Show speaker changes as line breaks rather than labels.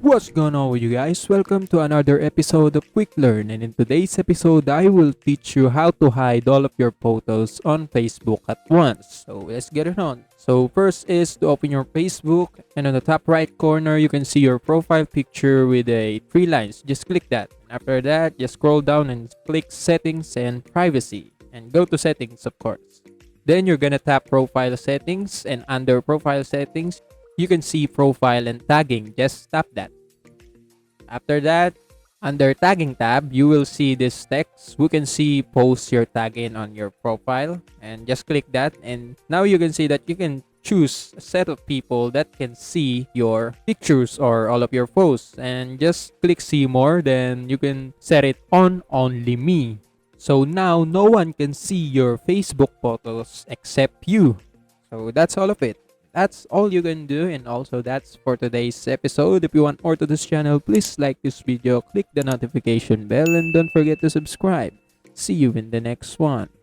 What's going on with you guys? Welcome to another episode of Quick Learn, and in today's episode I will teach you how to hide all of your photos on Facebook at once. So let's get it on. So first is to open your Facebook, and on the top right corner you can see your profile picture with a three lines. Just click that. After that, just scroll down and click settings and privacy, and go to settings of course. Then you're gonna tap profile settings, and under profile settings you can see profile and tagging. Just tap that. After that, under tagging tab, you will see this text. We can see post your tag in on your profile, and just click that. And now you can see that you can choose a set of people that can see your pictures or all of your posts, and just click see more. Then you can set it on only me. So now no one can see your Facebook photos except you. So that's all of it. That's all you can do, and also that's for today's episode. If you want more to this channel, please like this video, click the notification bell, and don't forget to subscribe. See you in the next one.